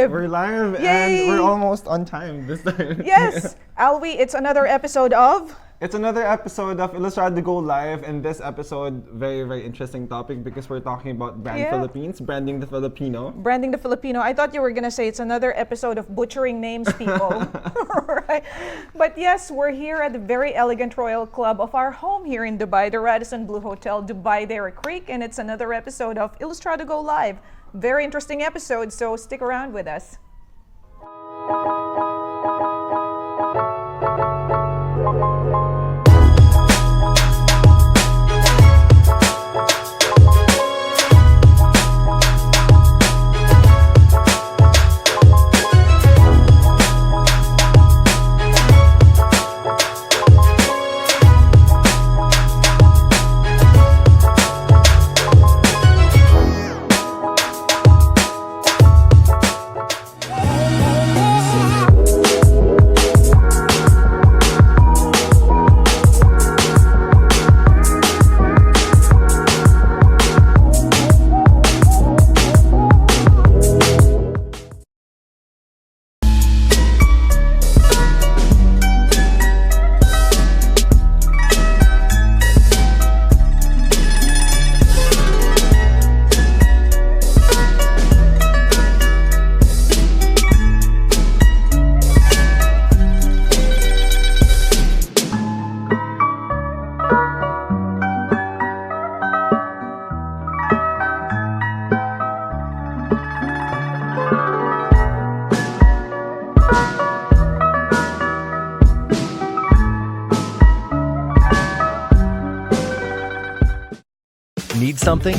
live! We're live Yay! and we're almost on time this time. Yes! Alwee, it's another episode of... It's another episode of Illustrado GO Live, and this episode, very, very interesting topic because we're talking about Philippines, branding the Filipino. Branding the Filipino. I thought you were gonna say it's another episode of butchering names, people. Right? But yes, we're here at the very elegant Royal Club of our home here in Dubai, the Radisson Blu Hotel, Dubai Deira Creek, and it's another episode of Illustrado GO Live. Very interesting episode, so stick around with us. Need something?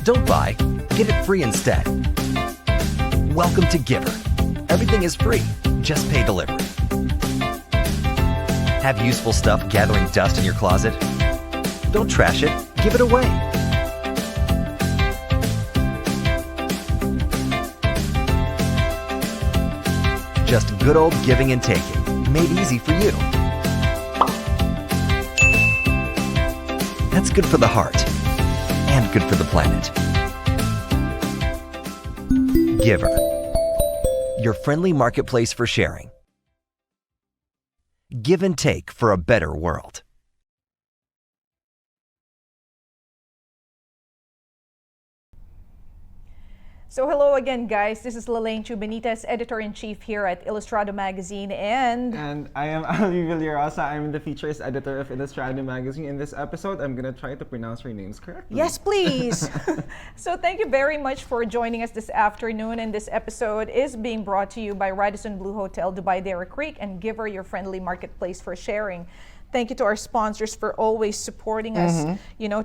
Don't buy, get it free instead. Welcome to Giver. Everything is free, just pay delivery. Have useful stuff gathering dust in your closet? Don't trash it, give it away. Just good old giving and taking, made easy for you. That's good for the heart and good for the planet. Giver, your friendly marketplace for sharing. Give and take for a better world. So hello again, guys. This is Lalaine Chu-Benitez, Editor-in-Chief here at Illustrado Magazine, and I am Alwee Villarosa. I'm the features editor of Illustrado Magazine. In this episode, I'm gonna try to pronounce your names correctly. yes, please. So thank you very much for joining us this afternoon, and this episode is being brought to you by Radisson Blu Hotel, Dubai Deira Creek, and Giver, your friendly marketplace for sharing. Thank you to our sponsors for always supporting us,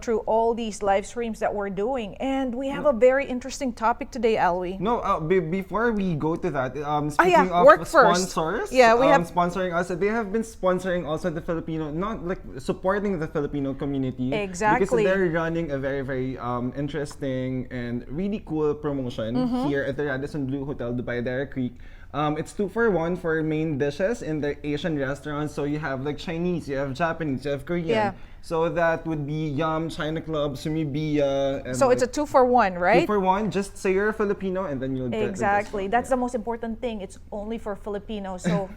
through all these live streams that we're doing. And we have a very interesting topic today, Alwee. No, before we go to that, speaking of work sponsors, first. Yeah, we have sponsoring us. They have been sponsoring also the Filipino, not like supporting the Filipino community. Exactly. Because they're running a very, very interesting and really cool promotion here at the Radisson Blu Hotel, Dubai Deira Creek. It's 2 for 1 for main dishes in the Asian restaurants. So you have like Chinese, you have Japanese, you have Korean. Yeah. So that would be Yum, China Club, Sumibiya. And so it's a 2 for 1, right? 2 for 1. Just say you're a Filipino and then you'll get exactly. That's the most important thing. It's only for Filipinos. So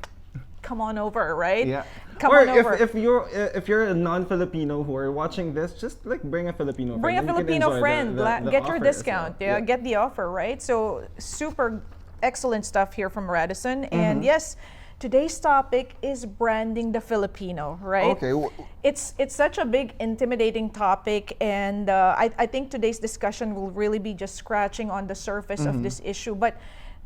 come on over, right? Yeah. Come or on over. if you're a non-Filipino who are watching this, just like bring a Filipino friend. Bring a Filipino friend. The get your offer discount. well. Yeah, get the offer, right? So super excellent stuff here from Radisson. And yes, today's topic is branding the Filipino, right? Okay. It's such a big, intimidating topic, and I think today's discussion will really be just scratching on the surface of this issue. But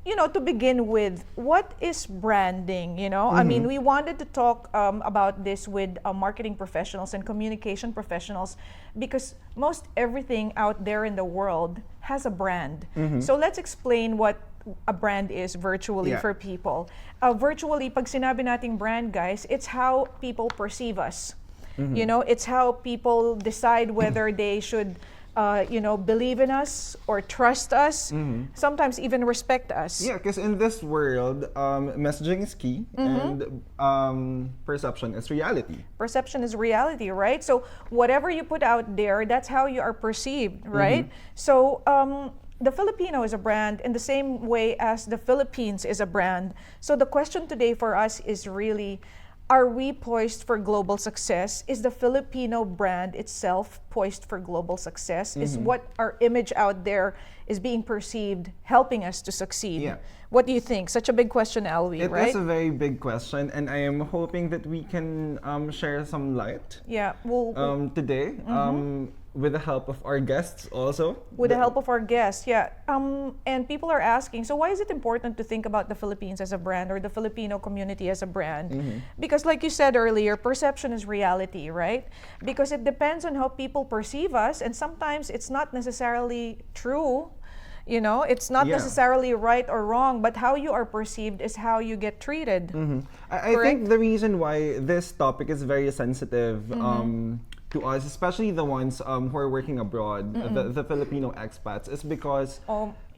to begin with, what is branding? I mean, we wanted to talk about this with marketing professionals and communication professionals because most everything out there in the world has a brand. So let's explain what a brand is virtually for people. Virtually, pag sinabi nating brand, guys, it's how people perceive us. It's how people decide whether they should believe in us or trust us, sometimes even respect us. Yeah, because in this world, messaging is key and perception is reality. Perception is reality, right? So whatever you put out there, that's how you are perceived, right? So the Filipino is a brand in the same way as the Philippines is a brand. So the question today for us is really, are we poised for global success? Is the Filipino brand itself poised for global success? Is what our image out there is being perceived helping us to succeed? Yeah. What do you think? Such a big question, Alwee, right? It is a very big question, and I am hoping that we can share some light Yeah, well, today with the help of our guests also. with the help of our guests, yeah. And people are asking, so why is it important to think about the Philippines as a brand or the Filipino community as a brand? Because like you said earlier, perception is reality, right? Because it depends on how people perceive us, and sometimes it's not necessarily true. You know, it's not necessarily right or wrong, but how you are perceived is how you get treated. I think the reason why this topic is very sensitive to us, especially the ones who are working abroad, the Filipino expats, is because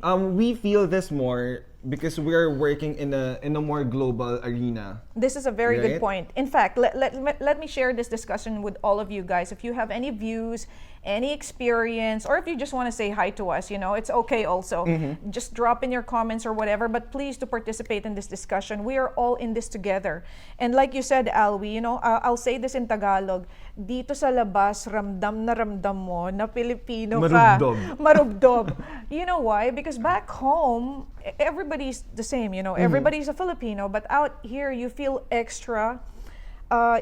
we feel this more because we're working in a more global arena. This is a very good Right? point. In fact, let me share this discussion with all of you guys. If you have any views, any experience, or if you just want to say hi to us, you know, it's okay also. Just drop in your comments or whatever, but please to participate in this discussion. We are all in this together. And like you said, Alwee, you know, I'll say this in Tagalog, dito sa labas, ramdam na ramdam mo na Pilipino ka. Marubdob. Marubdob. You know why? Because back home, everybody's the same, you know, everybody's a Filipino, but out here you feel extra,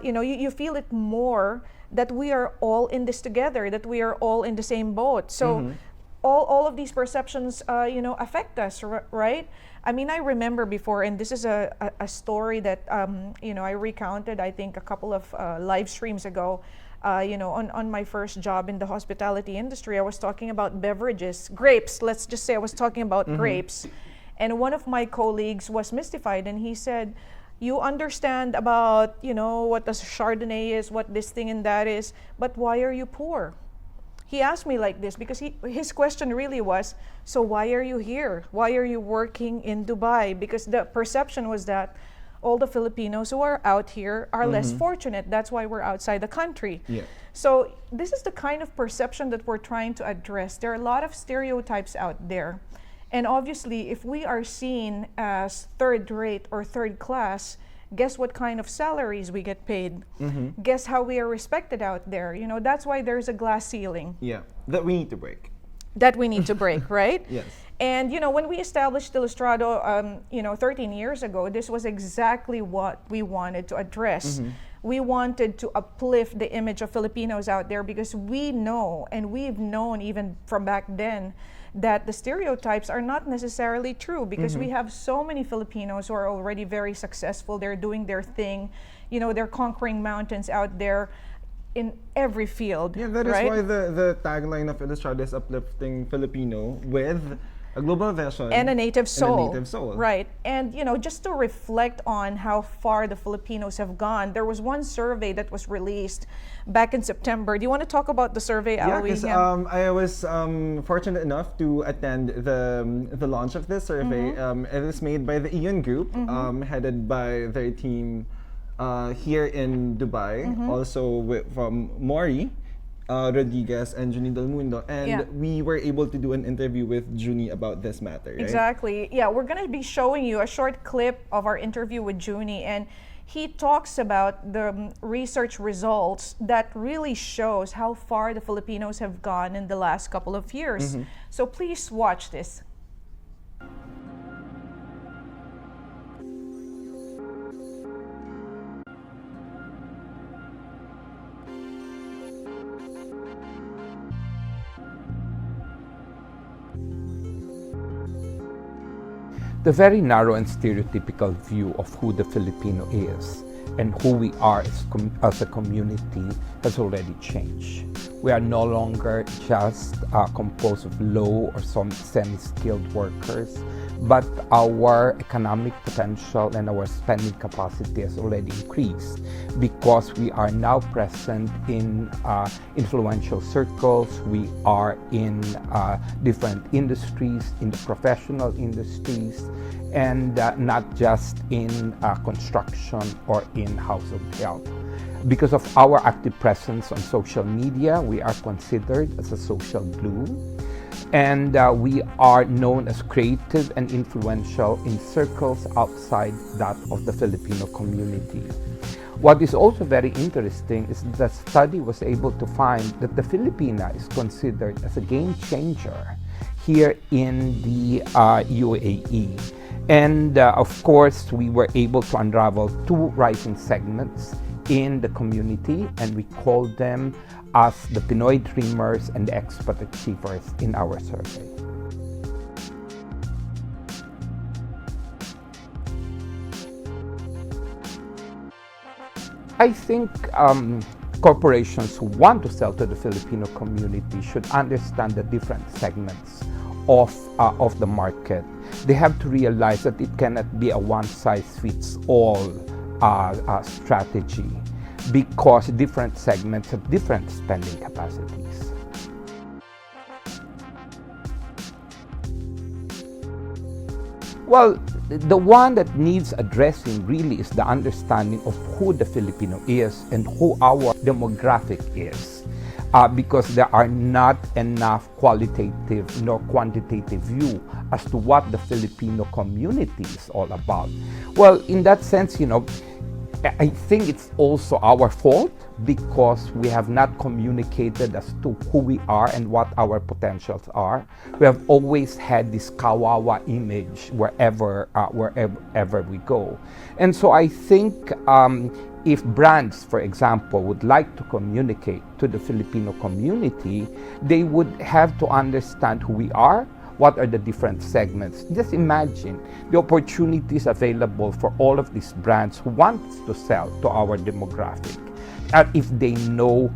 you know, you feel it more that we are all in this together, that we are all in the same boat. So all of these perceptions, you know, affect us, right? I mean, I remember before, and this is a story that, you know, I recounted, I think, a couple of live streams ago. You know, on my first job in the hospitality industry, I was talking about beverages, grapes. Let's just say I was talking about grapes. And one of my colleagues was mystified, and he said, you understand about, you know, what the Chardonnay is, what this thing and that is, but why are you poor? He asked me like this because his question really was, so why are you here? Why are you working in Dubai? Because the perception was that all the Filipinos who are out here are less fortunate. That's why we're outside the country. Yeah. So this is the kind of perception that we're trying to address. There are a lot of stereotypes out there. And obviously, if we are seen as third rate or third class, guess what kind of salaries we get paid? Guess how we are respected out there? You know, that's why there's a glass ceiling. Yeah, that we need to break. That we need to break, right? Yes. And, you know, when we established Illustrado, you know, 13 years ago, this was exactly what we wanted to address. We wanted to uplift the image of Filipinos out there because we know, and we've known even from back then, that the stereotypes are not necessarily true because we have so many Filipinos who are already very successful. They're doing their thing. You know, they're conquering mountains out there in every field. Yeah, that is right? why the tagline of Illustrado is uplifting Filipino with a global vision and a native soul. And a native soul. Right. And, you know, just to reflect on how far the Filipinos have gone, there was one survey that was released back in September. Do you want to talk about the survey, Yeah, Alwee? because I was fortunate enough to attend the launch of this survey. It is made by the Eon Group, headed by their team here in Dubai, also from Maury Rodriguez and Junie del Mundo. And we were able to do an interview with Junie about this matter, right? Exactly. Yeah, we're going to be showing you a short clip of our interview with Junie, and he talks about the research results that really shows how far the Filipinos have gone in the last couple of years. So please watch this. The very narrow and stereotypical view of who the Filipino is and who we are as a community has already changed. We are no longer just composed of low or some semi-skilled workers, but our economic potential and our spending capacity has already increased because we are now present in influential circles. We are in different industries, in the professional industries, and not just in construction or in household help. Because of our active presence on social media, we are considered as a social glue. And we are known as creative and influential in circles outside that of the Filipino community. What is also very interesting is the study was able to find that the Filipina is considered as a game changer here in the UAE. And of course, we were able to unravel two rising segments in the community, and we call them as the Pinoy Dreamers and the Expat Achievers in our survey. I think corporations who want to sell to the Filipino community should understand the different segments of the market. They have to realize that it cannot be a one-size-fits-all strategy, because different segments have different spending capacities. Well, the one that needs addressing really is the understanding of who the Filipino is and who our demographic is, because there are not enough qualitative nor quantitative view as to what the Filipino community is all about. Well, in that sense, I think it's also our fault because we have not communicated as to who we are and what our potentials are. We have always had this kawawa image wherever we go. And so I think if brands, for example, would like to communicate to the Filipino community, they would have to understand who we are. What are the different segments? Just imagine the opportunities available for all of these brands who want to sell to our demographic. And if they know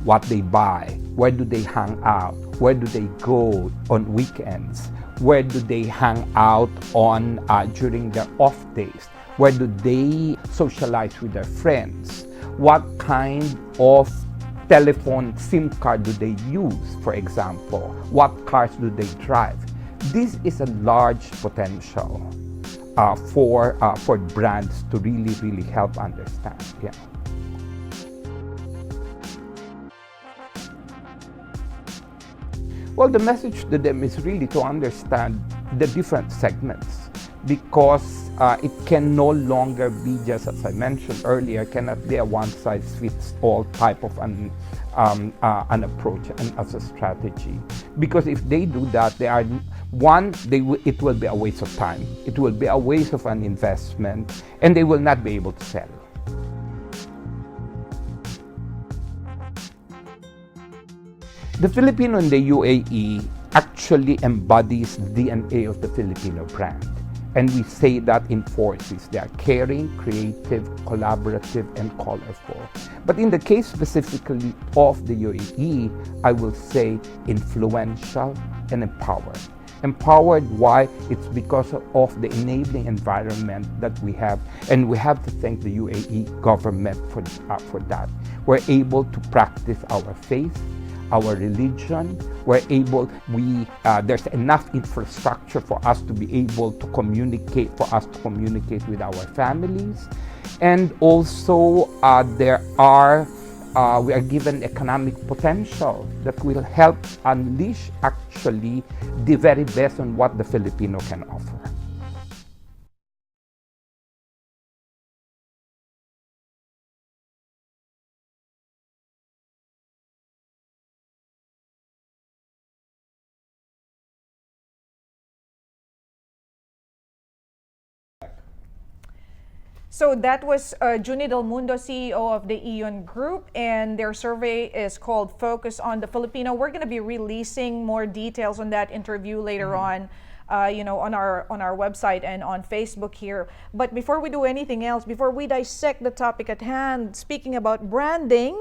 what they buy, where do they hang out, where do they go on weekends, where do they hang out on during their off days, where do they socialize with their friends, what kind of telephone SIM card do they use, for example? What cars do they drive? This is a large potential for brands to really help understand. Yeah. Well, the message to them is really to understand the different segments, because it can no longer be just, as I mentioned earlier, cannot be a one-size-fits-all type of an approach and as a strategy. Because if they do that, it will be a waste of time. It will be a waste of an investment, and they will not be able to sell. The Filipino in the UAE actually embodies the DNA of the Filipino brand. And we say that in four C's. They are caring, creative, collaborative, and colorful. But in the case specifically of the UAE, I will say influential and empowered. Empowered, why? It's because of the enabling environment that we have. And we have to thank the UAE government for that. We're able to practice our faith, our religion. There's enough infrastructure for us to be able to communicate with our families. And also we are given economic potential that will help unleash actually the very best on what the Filipino can offer. So that was Junie del Mundo, CEO of the Eon Group, and their survey is called Focus on the Filipino. We're going to be releasing more details on that interview later on, on our website and on Facebook here. But before we do anything else, before we dissect the topic at hand, speaking about branding,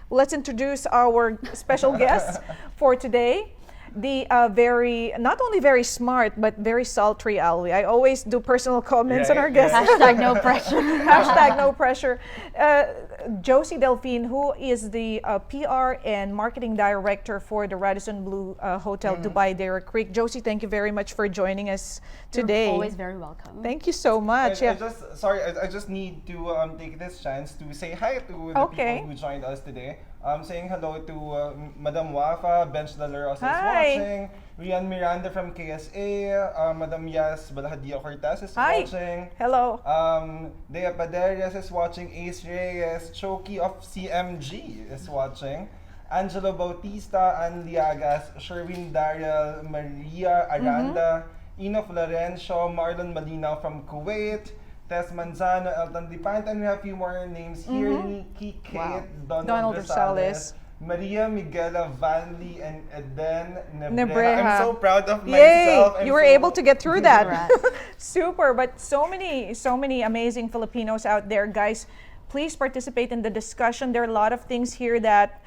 let's introduce our special guest for today. The not only very smart, but very sultry Alwee. I always do personal comments on our guests. Hashtag no pressure. Hashtag no pressure. Josie Delfin, who is the PR and Marketing Director for the Radisson Blue Hotel Dubai Deira Creek. Josie, thank you very much for joining us today. You're always very welcome. Thank you so much. I just need to take this chance to say hi to the people who joined us today. Saying hello to Madam Wafa, Bench Villarosa is Hi. watching. Rian Miranda from KSA, Madam Yas Balahadia Cortez is Hi. watching. Hello. Dea Paderias is watching. Ace Reyes, Choki of CMG is watching. Angelo Bautista, Ann Liagas, Sherwin Daryl, Maria Aranda, Enof Lorenzo, Marlon Malinaw from Kuwait, Tess Manzano, Elton Dipante, and we have a few more names here. Nikki Kate, Donald Rosales, Maria Miguela Vanley, and Eden Nebreja. I'm so proud of myself. Yay! You were able to get through that. Super, but so many amazing Filipinos out there. Guys, please participate in the discussion. There are a lot of things here that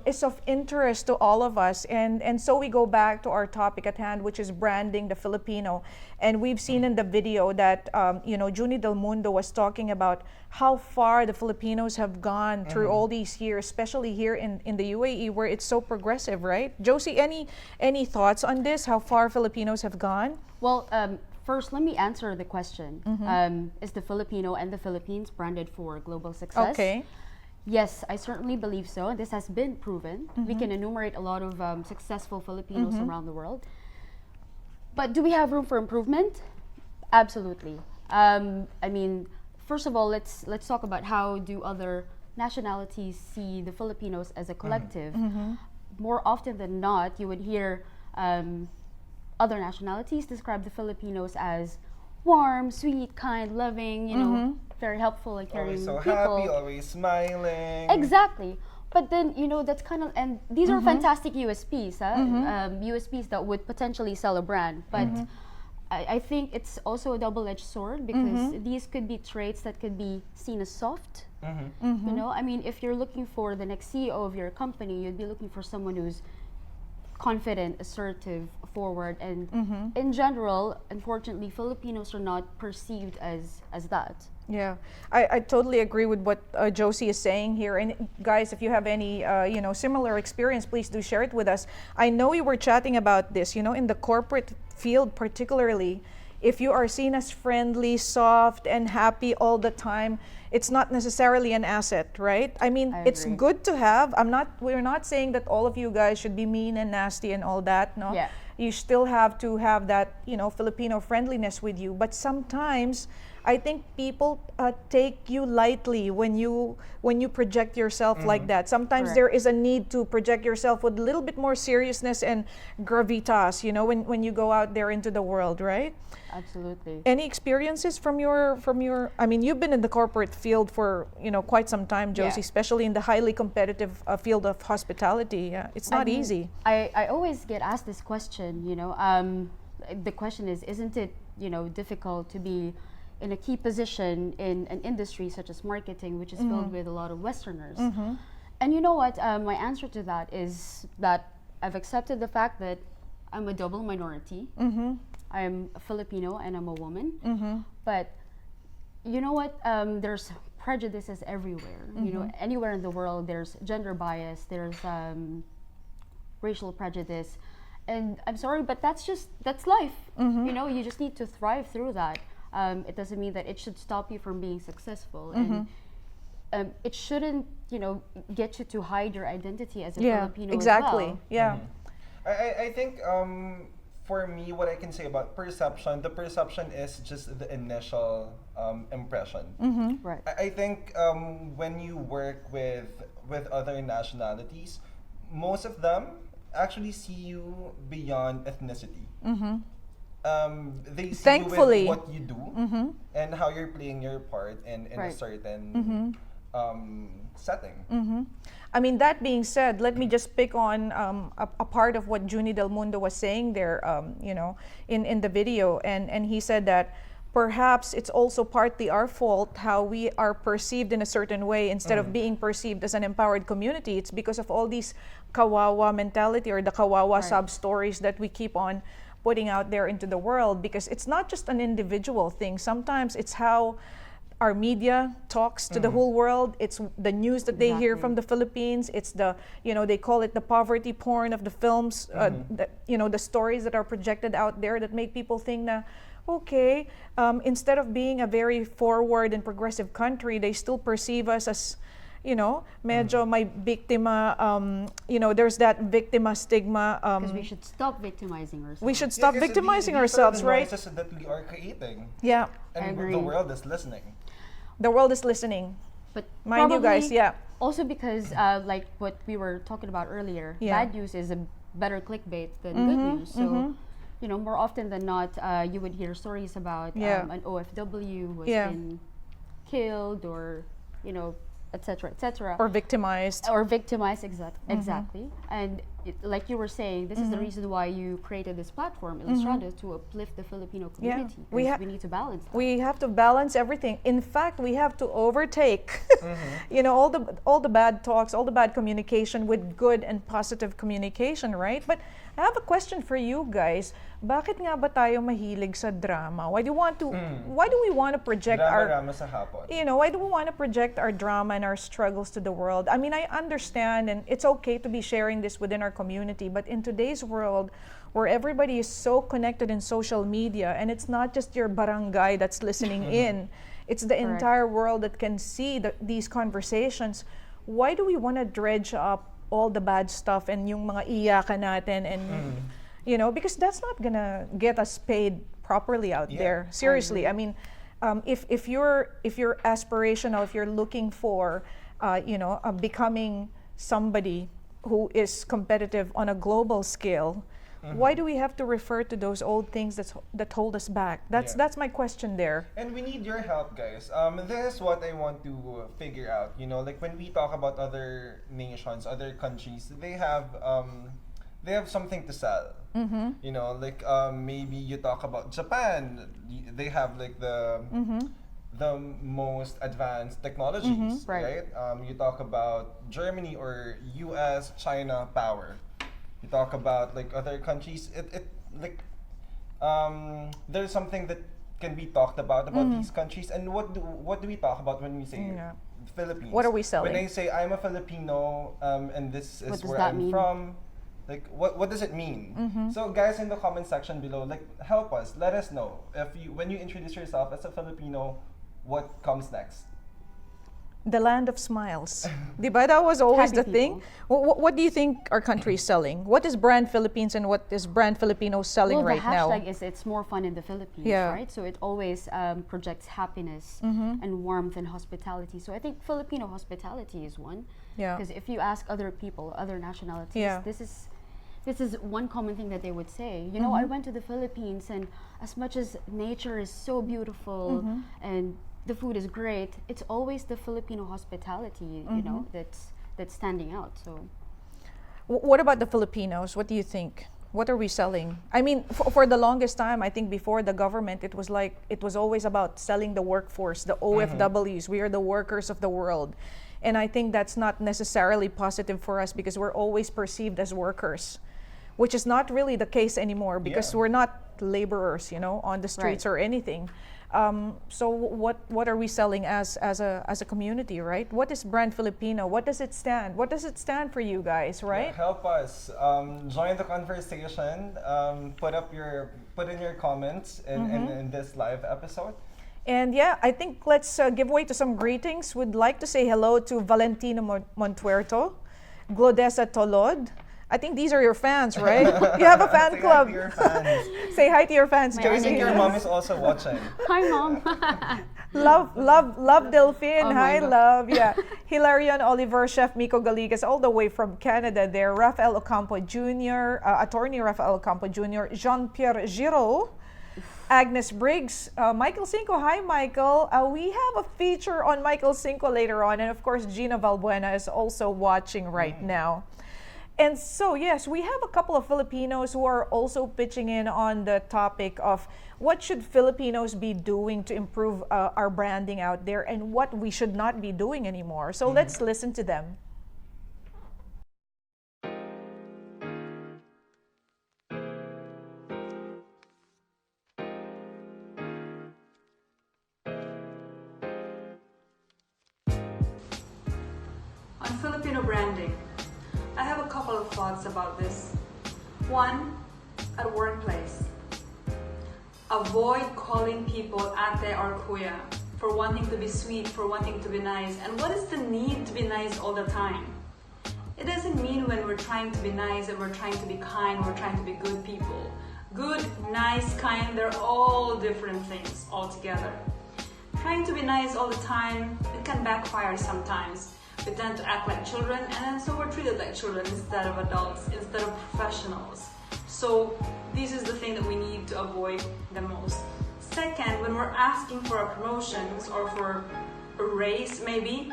is of interest to all of us. And so we go back to our topic at hand, which is branding the Filipino. And we've seen in the video that, Junie del Mundo was talking about how far the Filipinos have gone through all these years, especially here in the UAE, where it's so progressive, right? Josie, any thoughts on this, how far Filipinos have gone? Well, first, let me answer the question. Is the Filipino and the Philippines branded for global success? Okay. Yes, I certainly believe so. And this has been proven. We can enumerate a lot of successful Filipinos around the world. But do we have room for improvement? Absolutely. I mean, first of all, let's talk about how do other nationalities see the Filipinos as a collective. More often than not, you would hear other nationalities describe the Filipinos as warm, sweet, kind, loving, very helpful and caring Always so people. happy, always smiling. Exactly. But then, that's kind of, and these are fantastic USPs, USPs that would potentially sell a brand. But I think it's also a double-edged sword because these could be traits that could be seen as soft. I mean, if you're looking for the next CEO of your company, you'd be looking for someone who's confident, assertive, forward, and in general, unfortunately, Filipinos are not perceived as that. Yeah, I totally agree with what Josie is saying here. And guys, if you have any similar experience, please do share it with us. I know we were chatting about this, in the corporate field particularly. If you are seen as friendly, soft, and happy all the time, it's not necessarily an asset, right? I mean, it's good to have. We're not saying that all of you guys should be mean and nasty and all that, no? Yeah. You still have to have that, Filipino friendliness with you. But sometimes, I think people take you lightly when you project yourself like that. Sometimes there is a need to project yourself with a little bit more seriousness and gravitas, when you go out there into the world, right? Absolutely. Any experiences from your? I mean, you've been in the corporate field for quite some time, Josie, especially in the highly competitive field of hospitality. Yeah, it's not easy. I always get asked this question. The question is, isn't it difficult to be in a key position in an industry such as marketing, which is filled with a lot of Westerners? And you know what? My answer to that is that I've accepted the fact that I'm a double minority. I'm a Filipino and I'm a woman. But you know what? There's prejudices everywhere. Anywhere in the world, there's gender bias, there's racial prejudice. And I'm sorry, but that's life. You just need to thrive through that. It doesn't mean that it should stop you from being successful. And it shouldn't, get you to hide your identity as a Filipino exactly. as well. Yeah. I think for me, what I can say about perception, the perception is just the initial impression. Right. I think when you work with other nationalities, most of them actually see you beyond ethnicity. They see Thankfully. you with what you do and how you're playing your part in a certain setting. I mean, that being said, let me just pick on a part of what Junie del Mundo was saying there, in the video. And he said that perhaps it's also partly our fault how we are perceived in a certain way instead of being perceived as an empowered community. It's because of all these kawawa mentality or the kawawa sub-stories that we keep on putting out there into the world, because it's not just an individual thing. Sometimes it's how our media talks to the whole world. It's the news that they hear from the Philippines. It's the, they call it the poverty porn of the films, the stories that are projected out there that make people think that, okay, instead of being a very forward and progressive country, they still perceive us as, medyo may biktima, there's that victima stigma. Because we should stop victimizing ourselves. We should stop victimizing these ourselves, are the right? noises that we are creating. Yeah. And I agree. the world is listening. The world is listening. But Mind you guys, probably yeah. Also because, like what we were talking about earlier, Yeah. bad news is a better clickbait than good news. So, more often than not, you would hear stories about Yeah. an OFW who has Yeah. been killed or, et cetera, et cetera. Or victimized. Or victimized, exactly. And like you were saying, this is the reason why you created this platform, Illustrado, to uplift the Filipino community. We because we need to balance that. We have to balance everything. In fact, we have to overtake, all the bad talks, all the bad communication with good and positive communication, right? But I have a question for you guys. Bakit nga ba tayo mahilig sa drama? Why do we want to project Drama sa hapon. why do we want to project our drama and our struggles to the world? I mean, I understand, and it's okay to be sharing this within our community, but in today's world, where everybody is so connected in social media, and it's not just your barangay that's listening in, it's the Correct. entire world that can see these conversations. Why do we want to dredge up all the bad stuff and yung mga iyakan natin and because that's not gonna get us paid properly out there. Seriously, I mean, if you're aspirational, if you're looking for becoming somebody who is competitive on a global scale, why do we have to refer to those old things that hold us back? That's my question there. And we need your help, guys. This is what I want to figure out. Like when we talk about other nations, other countries, they have something to sell. Like maybe you talk about Japan. They have like the most advanced technologies, right? You talk about Germany or US, China power. You talk about like other countries. There's something that can be talked about these countries. And what do we talk about when we say Philippines? What are we selling? When I say I'm a Filipino and this is where that I'm mean? from, like what does it mean? So guys in the comment section below, like help us, let us know when you introduce yourself as a Filipino, what comes next? The land of smiles. Diba? That was always Happy the thing. What do you think our country is selling? What is brand Philippines and what is brand Filipino selling right now? The hashtag is it's more fun in the Philippines, right? So it always projects happiness and warmth and hospitality. So I think Filipino hospitality is one. Yeah. Because if you ask other people, other nationalities, this is one common thing that they would say. I went to the Philippines, and as much as nature is so beautiful and the food is great, it's always the Filipino hospitality, that's standing out. So, what about the Filipinos? What do you think? What are we selling? I mean, for the longest time, I think before the government, it was always about selling the workforce, the OFWs. We are the workers of the world. And I think that's not necessarily positive for us because we're always perceived as workers, which is not really the case anymore because we're not laborers, on the streets or anything. So what are we selling as a community, right? What is brand Filipino? What does it stand? What does it stand for you guys, right? Yeah, help us. Join the conversation. Put in your comments in this live episode. And I think let's give way to some greetings. Would like to say hello to Valentino Montuerto, Glodesa Tolod. I think these are your fans, right? You have a fan club. Say hi to your fans. Say hi to your fans, I Josie. think your mom is also watching. hi, Mom. love Delfin. Oh Hi, God. love. Yeah. Hilarion Oliver, Chef Miko Galigas, all the way from Canada there. Rafael Ocampo Jr., attorney Rafael Ocampo Jr., Jean-Pierre Giraud, Agnes Briggs, Michael Cinco. Hi, Michael. We have a feature on Michael Cinco later on. And of course, Gina Valbuena is also watching right now. And so, yes, we have a couple of Filipinos who are also pitching in on the topic of what should Filipinos be doing to improve our branding out there and what we should not be doing anymore. So let's listen to them. On Filipino branding, I have a couple of thoughts about this. One, at workplace. Avoid calling people ate or kuya for wanting to be sweet, for wanting to be nice. And what is the need to be nice all the time? It doesn't mean when we're trying to be nice and we're trying to be kind, we're trying to be good people. Good, nice, kind, they're all different things altogether. Trying to be nice all the time, it can backfire sometimes. We tend to act like children, and then so we're treated like children instead of adults, instead of professionals. So this is the thing that we need to avoid the most. Second, when we're asking for our promotions or for a raise maybe,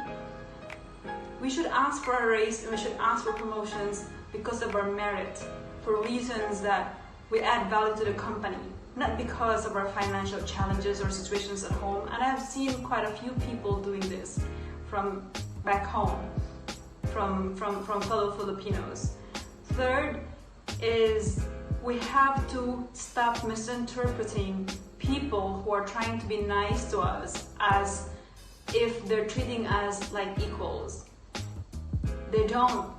we should ask for a raise and we should ask for promotions because of our merit, for reasons that we add value to the company, not because of our financial challenges or situations at home. And I've seen quite a few people doing this from back home, from fellow Filipinos. Third is we have to stop misinterpreting people who are trying to be nice to us as if they're treating us like equals. They don't.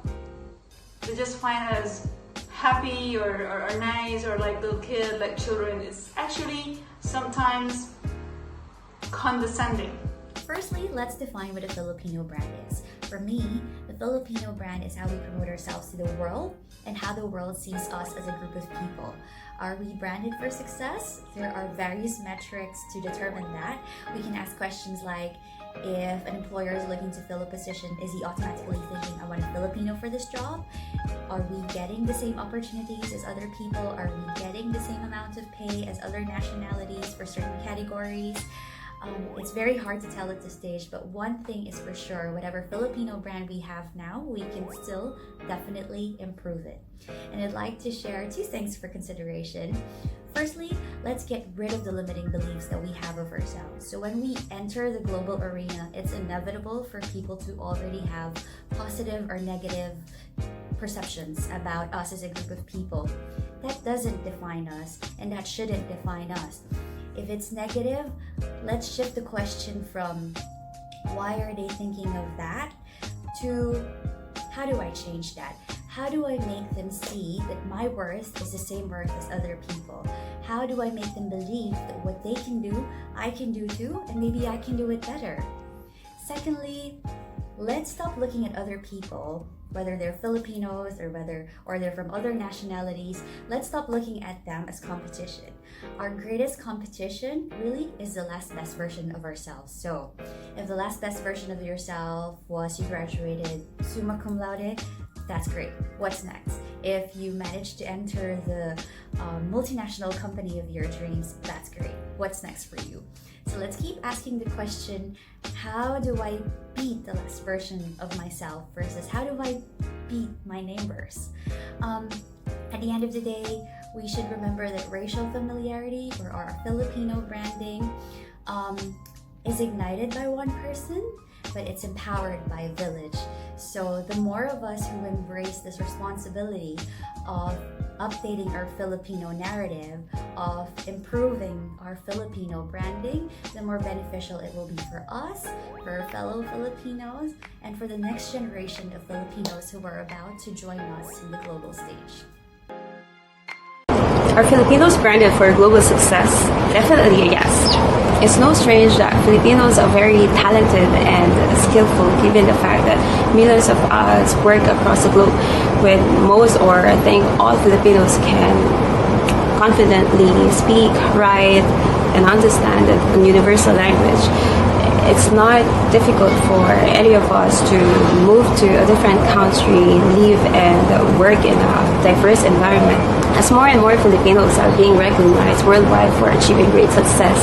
They just find us happy or nice or like little kid, like children. It's actually sometimes condescending. Firstly, let's define what a Filipino brand is. For me, the Filipino brand is how we promote ourselves to the world and how the world sees us as a group of people. Are we branded for success? There are various metrics to determine that. We can ask questions like, if an employer is looking to fill a position, is he automatically thinking, I want a Filipino for this job? Are we getting the same opportunities as other people? Are we getting the same amount of pay as other nationalities for certain categories? It's very hard to tell at this stage, but one thing is for sure, whatever Filipino brand we have now, we can still definitely improve it. And I'd like to share 2 things for consideration. Firstly, let's get rid of the limiting beliefs that we have of ourselves. So when we enter the global arena, it's inevitable for people to already have positive or negative perceptions about us as a group of people. That doesn't define us, and that shouldn't define us. If it's negative, let's shift the question from why are they thinking of that to how do I change that? How do I make them see that my worth is the same worth as other people? How do I make them believe that what they can do, I can do too, and maybe I can do it better? Secondly, let's stop looking at other people, whether they're Filipinos or they're from other nationalities. Let's stop looking at them as competition. Our greatest competition really is the last best version of ourselves. So if the last best version of yourself was you graduated summa cum laude, that's great. What's next? If you managed to enter the multinational company of your dreams, that's great. What's next for you? So let's keep asking the question, how do I beat the last version of myself versus how do I beat my neighbors? At the end of the day, we should remember that racial familiarity or our Filipino branding is ignited by one person, but it's empowered by a village. So the more of us who embrace this responsibility of updating our Filipino narrative, of improving our Filipino branding, the more beneficial it will be for us, for our fellow Filipinos, and for the next generation of Filipinos who are about to join us in the global stage. Are Filipinos branded for global success? Definitely a yes. It's no strange that Filipinos are very talented and skillful given the fact that millions of us work across the globe, with most or I think all Filipinos can confidently speak, write, and understand a universal language. It's not difficult for any of us to move to a different country, live and work in a diverse environment. As more and more Filipinos are being recognized worldwide for achieving great success,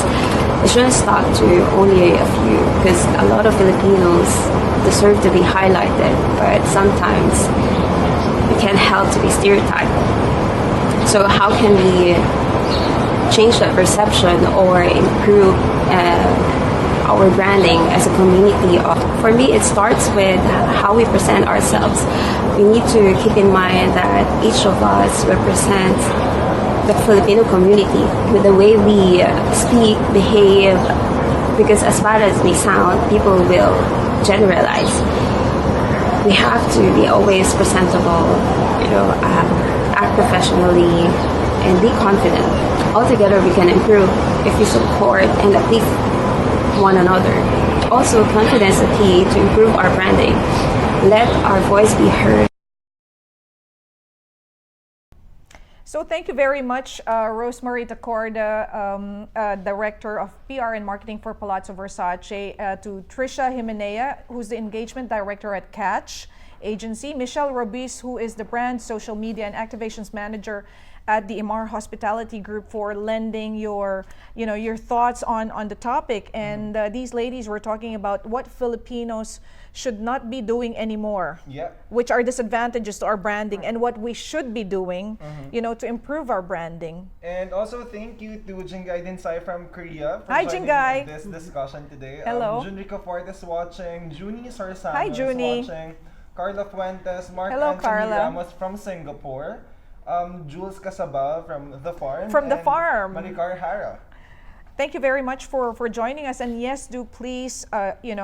it shouldn't stop to only a few, because a lot of Filipinos deserve to be highlighted, but sometimes we can't help to be stereotyped. So how can we change that perception or improve our branding as a community? For me, it starts with how we present ourselves. We need to keep in mind that each of us represents the Filipino community with the way we speak, behave, because as bad as we sound, people will generalize. We have to be always presentable, act professionally, and be confident. Altogether, we can improve if we support and at least one another. Also, confidence is key to improve our branding. Let our voice be heard. So thank you very much, Rosemarie Tacorda, Director of PR and Marketing for Palazzo Versace, to Tricia Jimenea, who's the Engagement Director at Katch Agency, Michelle Robis, who is the Brand, Social Media, and Activations Manager at the Imar Hospitality Group, for lending your thoughts on the topic. And these ladies were talking about what Filipinos should not be doing anymore, which are disadvantages to our branding, and what we should be doing, to improve our branding. And also thank you to Jingay Dinsai from Korea for Hi, joining Jingay. this discussion today. Hello. Junrico Fort is watching, Junie Sorsano Hi, Junie. is watching, Carla Fuentes, Mark Hello, Anthony Carla. Ramos from Singapore, Jules Casabal from The Farm, From The and Farm. Maricar Hara. Thank you very much for joining us. And yes, do please,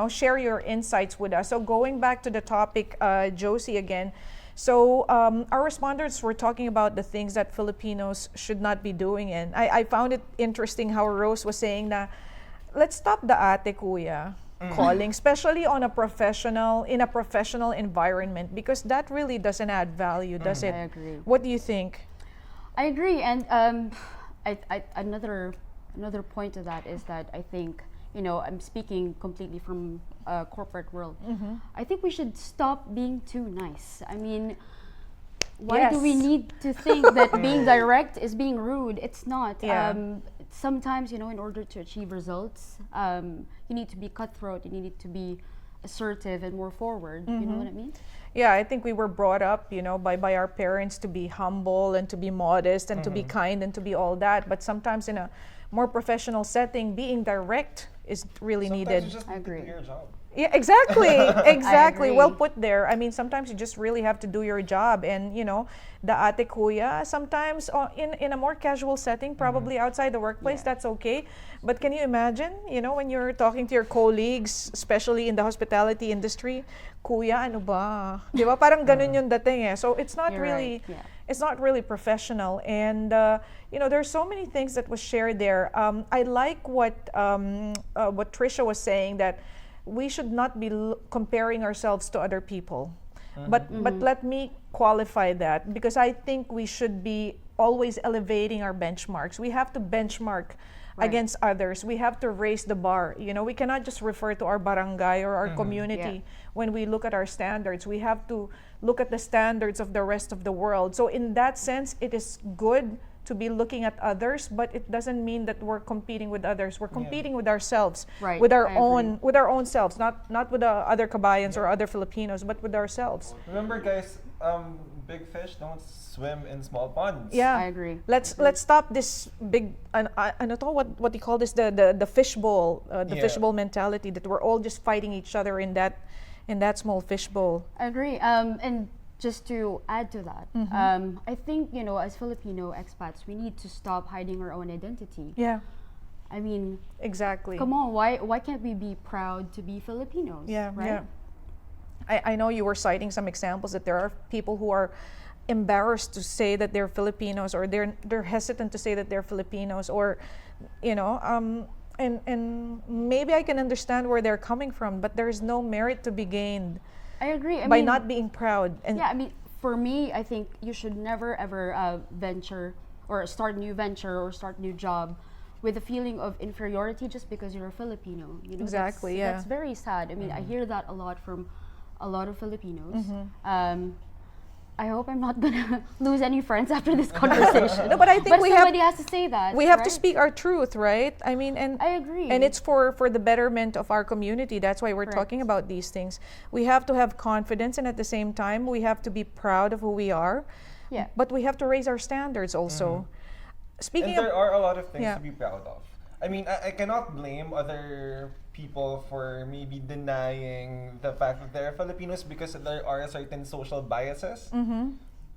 share your insights with us. So going back to the topic, Josie again. So our respondents were talking about the things that Filipinos should not be doing. And I found it interesting how Rose was saying that let's stop the ate kuya calling, especially in a professional environment, because that really doesn't add value, does it? I agree. What do you think? I agree, and another point to that is that I think, I'm speaking completely from corporate world. I think we should stop being too nice. I mean, why do we need to think that being direct is being rude? It's not. Sometimes, in order to achieve results, you need to be cutthroat, you need to be assertive and more forward. You know what I mean? Yeah, I think we were brought up, by our parents to be humble and to be modest and to be kind and to be all that. But sometimes in a more professional setting, being direct is really needed. You just need to do your job. Yeah, exactly. Exactly. agree. Well put there. I mean, sometimes you just really have to do your job. And, the ate kuya, sometimes in a more casual setting, probably outside the workplace, that's okay. But can you imagine, when you're talking to your colleagues, especially in the hospitality industry, kuya, ano ba? Di ba? Parang ganun yung dating eh. So it's not it's not really professional. And, there's so many things that was shared there. I like what Tricia was saying, that we should not be comparing ourselves to other people. But let me qualify that, because I think we should be always elevating our benchmarks. We have to benchmark against others. We have to raise the bar. We cannot just refer to our barangay or our community when we look at our standards. We have to look at the standards of the rest of the world. So in that sense, it is good to be looking at others, but it doesn't mean that we're competing with others. We're competing with ourselves, with our own selves, not with the other kabayans or other Filipinos, but with ourselves. Remember, guys, big fish don't swim in small ponds. Yeah, I agree. Let's stop this big. Ano to? What do you call this? The fishbowl, fishbowl mentality, that we're all just fighting each other in that small fishbowl. I agree. And just to add to that, I think, as Filipino expats, we need to stop hiding our own identity. Yeah. I mean, exactly. Come on, why can't we be proud to be Filipinos? Yeah, right? Yeah. I know you were citing some examples that there are people who are embarrassed to say that they're Filipinos, or they're hesitant to say that they're Filipinos, or and maybe I can understand where they're coming from, but there's no merit to be gained. I agree. By not being proud. And for me, I think you should never ever venture or start new venture or start new job with a feeling of inferiority just because you're a Filipino. Exactly. That's very sad. I mean, I hear that a lot from a lot of Filipinos. I hope I'm not gonna lose any friends after this conversation. No, but I think somebody has to say that. We have to speak our truth, right? I mean, and I agree. And it's for the betterment of our community. That's why we're talking about these things. We have to have confidence, and at the same time, we have to be proud of who we are. Yeah. But we have to raise our standards also. And there are a lot of things to be proud of. I mean, I cannot blame other people for maybe denying the fact that they're Filipinos, because there are certain social biases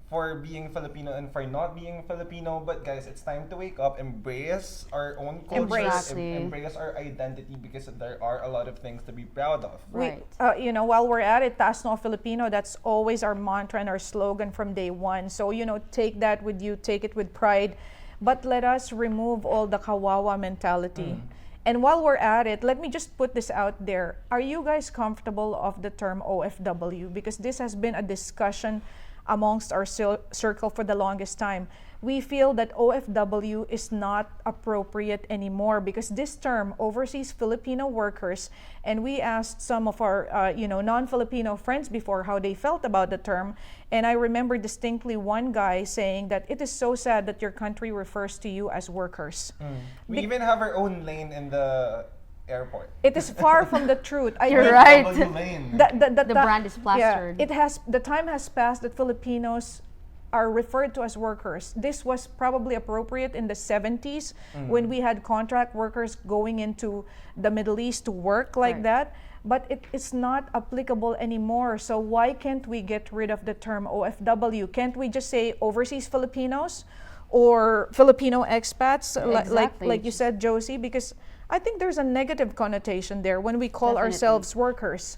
for being Filipino and for not being Filipino. But guys, it's time to wake up, embrace our own culture, embrace our identity, because there are a lot of things to be proud of. Right. While we're at it, Taas no Filipino, that's always our mantra and our slogan from day one. So, take that with you, take it with pride. But let us remove all the kawawa mentality And while we're at it, let me just put this out there. Are you guys comfortable of the term OFW? Because this has been a discussion amongst our circle for the longest time. We feel that OFW is not appropriate anymore because this term, overseas Filipino workers, and we asked some of our non-Filipino friends before how they felt about the term, and I remember distinctly one guy saying that it is so sad that your country refers to you as workers. We even have our own lane in the airport. It is far from the truth. You're right. Lane. The brand is plastered. The time has passed that Filipinos are referred to as workers. This was probably appropriate in the 70s when we had contract workers going into the Middle East to work like that. But it's not applicable anymore. So why can't we get rid of the term OFW? Can't we just say overseas Filipinos or Filipino expats, like you said, Josie? Because I think there's a negative connotation there when we call ourselves workers.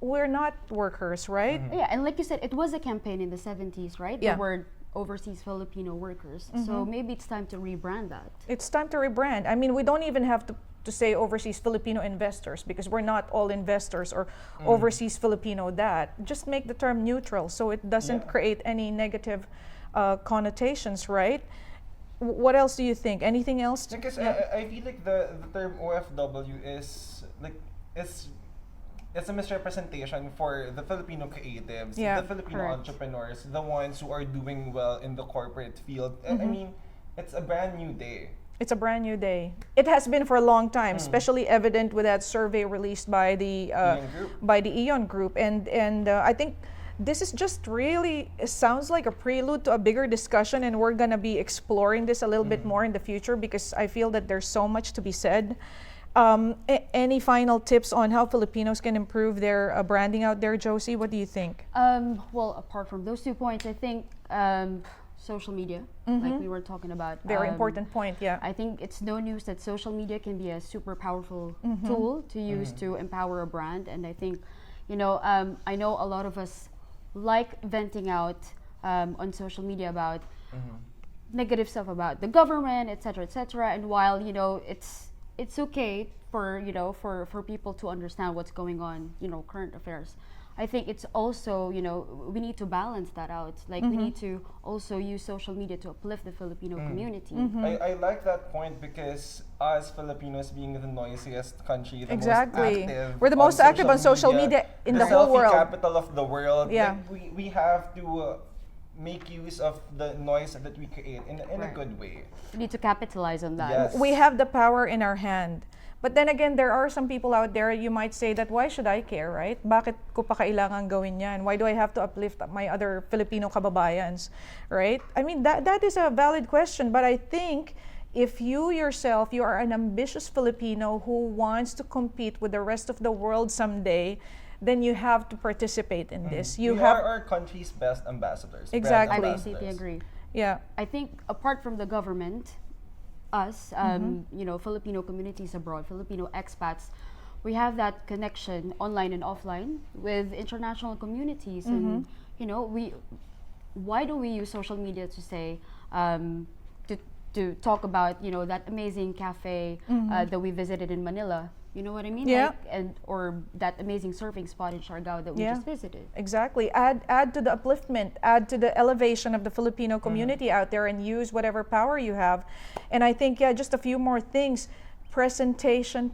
We're not workers, right? Yeah, and like you said, it was a campaign in the 70s, right? Yeah. The word overseas Filipino workers. So maybe it's time to rebrand that. It's time to rebrand. I mean, we don't even have to say overseas Filipino investors because we're not all investors or overseas Filipino that. Just make the term neutral so it doesn't create any negative connotations, right? What else do you think? Anything else? Because I feel like the term OFW is like it's a misrepresentation for the Filipino creatives, the Filipino entrepreneurs, the ones who are doing well in the corporate field. I mean, it's a brand new day. It's a brand new day. It has been for a long time, especially evident with that survey released by the Eon Group, and I think this is just really, it sounds like a prelude to a bigger discussion, and we're gonna be exploring this a little bit more in the future because I feel that there's so much to be said. Any final tips on how Filipinos can improve their branding out there, Josie? What do you think? Well, apart from those 2 points, I think social media, like we were talking about. Very important point, yeah. I think it's no news that social media can be a super powerful tool to use to empower a brand. And I think, I know a lot of us like venting out on social media about negative stuff about the government, etc., etc. And while, it's okay for for people to understand what's going on, current affairs. I think it's also, we need to balance that out. Like we need to also use social media to uplift the Filipino community. I like that point because us Filipinos being the noisiest country, the most active, we're the most active on social media in the whole world. The capital of the world. Yeah. Like we have to make use of the noise that we create in a good way. We need to capitalize on that. Yes. We have the power in our hand. But then again, there are some people out there, you might say that why should I care, right? Bakit ko pa kailangan gawin yan? Why do I have to uplift my other Filipino kababayans, right? I mean, that is a valid question, but I think if you yourself, you are an ambitious Filipino who wants to compete with the rest of the world someday, then you have to participate in this. We are our country's best ambassadors. Exactly. I completely agree. Yeah. I think apart from the government, us, Filipino communities abroad, Filipino expats, we have that connection online and offline with international communities. And, why do we use social media to say, to talk about, that amazing cafe that we visited in Manila? You know what I mean? Yeah. Or that amazing surfing spot in Siargao that we just visited. Exactly. Add to the upliftment, add to the elevation of the Filipino community out there, and use whatever power you have. And I think, just a few more things. Presentation.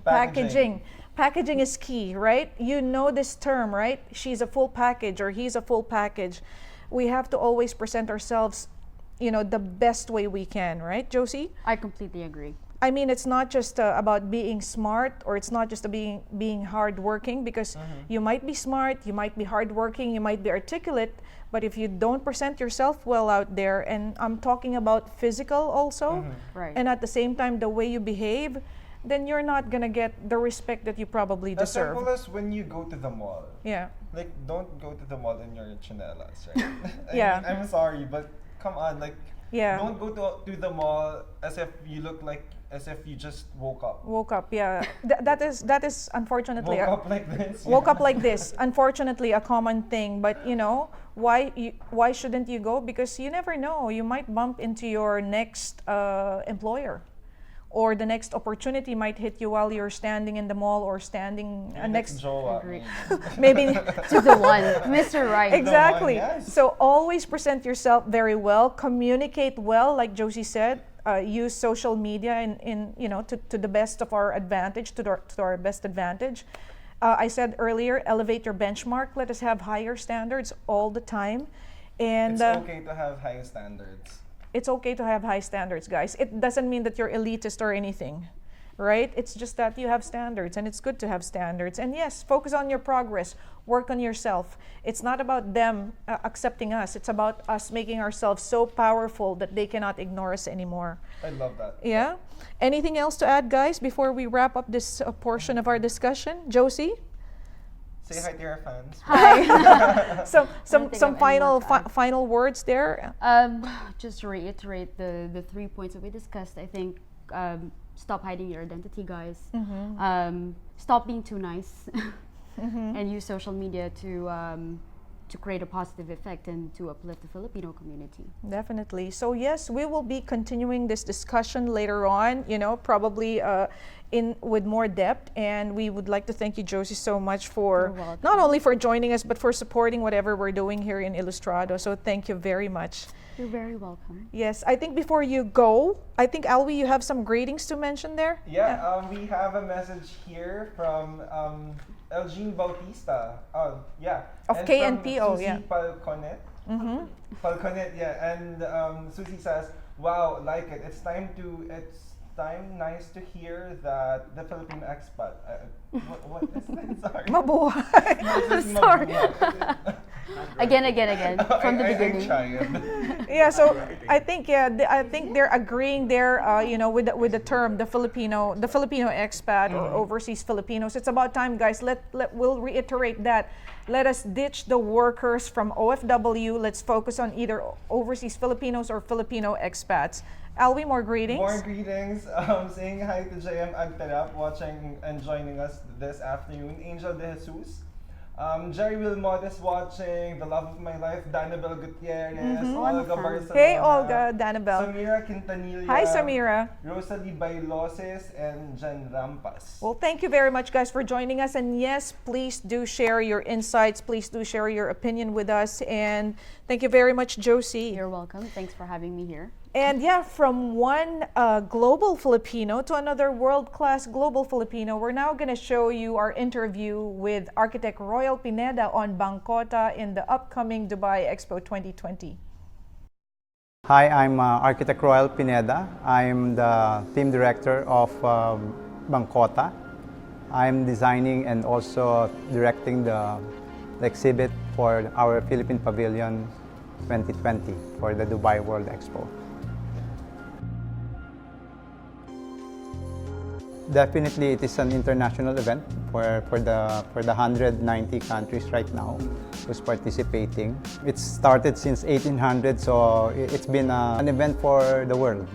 Packaging. Packaging is key, right? You know this term, right? She's a full package or he's a full package. We have to always present ourselves, the best way we can, right, Josie? I completely agree. I mean, it's not just about being smart, or it's not just being hardworking, because you might be smart, you might be hardworking, you might be articulate, but if you don't present yourself well out there, and I'm talking about physical also, right, and at the same time the way you behave, then you're not gonna get the respect that you probably deserve. As simple as when you go to the mall. Yeah. Like, don't go to the mall in your chinelas, right? Yeah. I'm sorry, but come on, like, yeah, don't go to the mall as if you look like as if you just woke up. Woke up, yeah. That is unfortunately woke up like this. Woke up like this. Unfortunately, a common thing. But why shouldn't you go? Because you never know. You might bump into your next employer, or the next opportunity might hit you while you're standing in the mall or standing next, Agree. maybe. To the one, Mr. Right. Exactly. Yes. So always present yourself very well, communicate well, like Josie said. Use social media in to the best of our advantage, to our best advantage. I said earlier, elevate your benchmark. Let us have higher standards all the time. And It's okay to have high standards. it's okay to have high standards, guys. It doesn't mean that you're elitist or anything, right? It's just that you have standards, and it's good to have standards. And yes, focus on your progress. Work on yourself. It's not about them accepting us. It's about us making ourselves so powerful that they cannot ignore us anymore. I love that. Yeah? Anything else to add, guys, before we wrap up this portion of our discussion? Josie? Say hi to your fans. Hi. Some think some of any more to add. final words there. Just to reiterate the 3 points that we discussed, I think stop hiding your identity, guys. Stop being too nice, and use social media to create a positive effect and to uplift the Filipino community. Definitely. So yes, we will be continuing this discussion later on, probably in with more depth, and we would like to thank you, Josie, so much for You're welcome. not only for joining us but for supporting whatever we're doing here in Illustrado. So thank you very much. You're very welcome. Yes, I think before you go, I think Alwee, you have some greetings to mention there. Yeah, we have a message here from Elgene Bautista. Yeah. Of And KNPO, from yeah. Susie Palconet. Palconet, yeah. And Susie says, "Wow, like it. It's nice to hear that the Philippine expat." What is that? Sorry. Mabuhay. No, just Sorry. mabuhay. Again, from the I beginning. tried. Yeah, so I think they're agreeing there, with the term the Filipino expat or overseas Filipinos. It's about time, guys. We'll reiterate that. Let us ditch the workers from OFW. Let's focus on either overseas Filipinos or Filipino expats. Alwee, more greetings. More greetings. Saying hi to JM Agtarap, watching and joining us this afternoon. Angel De Jesus. Jerry Wilmot is watching. The love of my life, Danabel Gutierrez, Olga Barcelona. Hey, Olga, Danabel. Samira Quintanilla. Hi, Samira. Rosalie Bailoses and Jen Rampas. Well, thank you very much, guys, for joining us. And yes, please do share your insights. Please do share your opinion with us. And thank you very much, Josie. You're welcome. Thanks for having me here. And yeah, from one global Filipino to another world-class global Filipino, we're now going to show you our interview with architect Royal Pineda on Bangkota in the upcoming Dubai Expo 2020. Hi, I'm architect Royal Pineda. I'm the team director of Bangkota. I'm designing and also directing the exhibit for our Philippine Pavilion 2020 for the Dubai World Expo. Definitely, it is an international event for the 190 countries right now who's participating. It's started since 1800, so it's been an event for the world.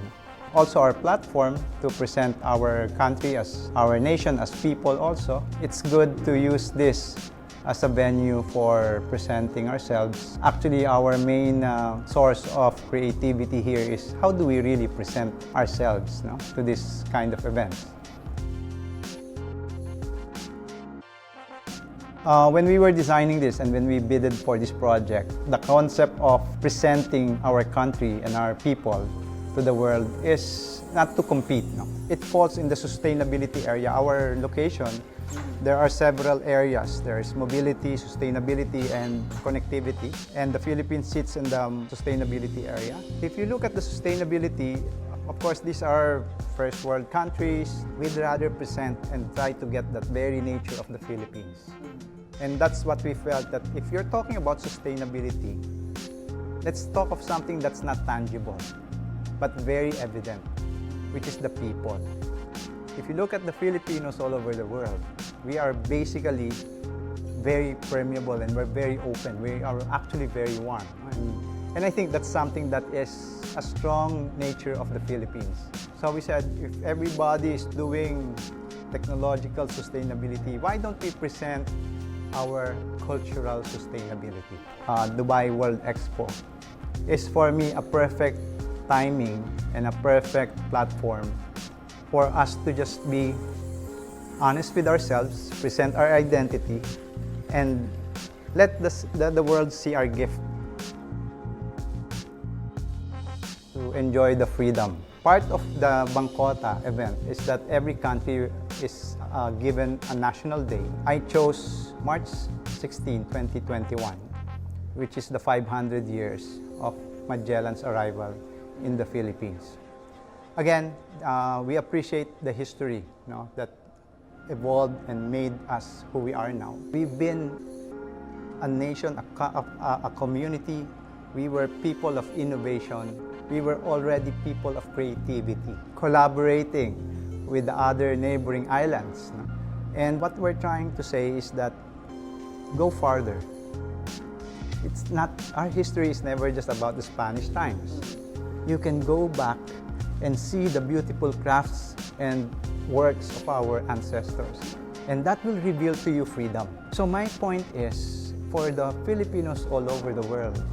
Also, our platform to present our country as our nation as people also. It's good to use this as a venue for presenting ourselves. Actually, our main source of creativity here is how do we really present ourselves to this kind of events. When we were designing this and when we bidded for this project, the concept of presenting our country and our people to the world is not to compete. It falls in the sustainability area. Our location, there are several areas. There is mobility, sustainability, and connectivity. And the Philippines sits in the sustainability area. If you look at the sustainability, of course, these are first world countries. We'd rather present and try to get that very nature of the Philippines. And that's what we felt, that if you're talking about sustainability, let's talk of something that's not tangible, but very evident, which is the people. If you look at the Filipinos all over the world, we are basically very permeable and we're very open. We are actually very warm. And I think that's something that is a strong nature of the Philippines. So we said, if everybody is doing technological sustainability, why don't we present our cultural sustainability? Dubai World Expo is for me a perfect timing and a perfect platform for us to just be honest with ourselves, present our identity, and let the world see our gift to enjoy the freedom. Part of the Bangkota event is that every country is given a national day. I chose March 16, 2021, which is the 500 years of Magellan's arrival in the Philippines. Again, we appreciate the history, that evolved and made us who we are now. We've been a nation, a community. We were people of innovation. We were already people of creativity, collaborating with the other neighboring islands. And what we're trying to say is that go farther. It's not, our history is never just about the Spanish times. You can go back and see the beautiful crafts and works of our ancestors. And that will reveal to you freedom. So my point is, for the Filipinos all over the world,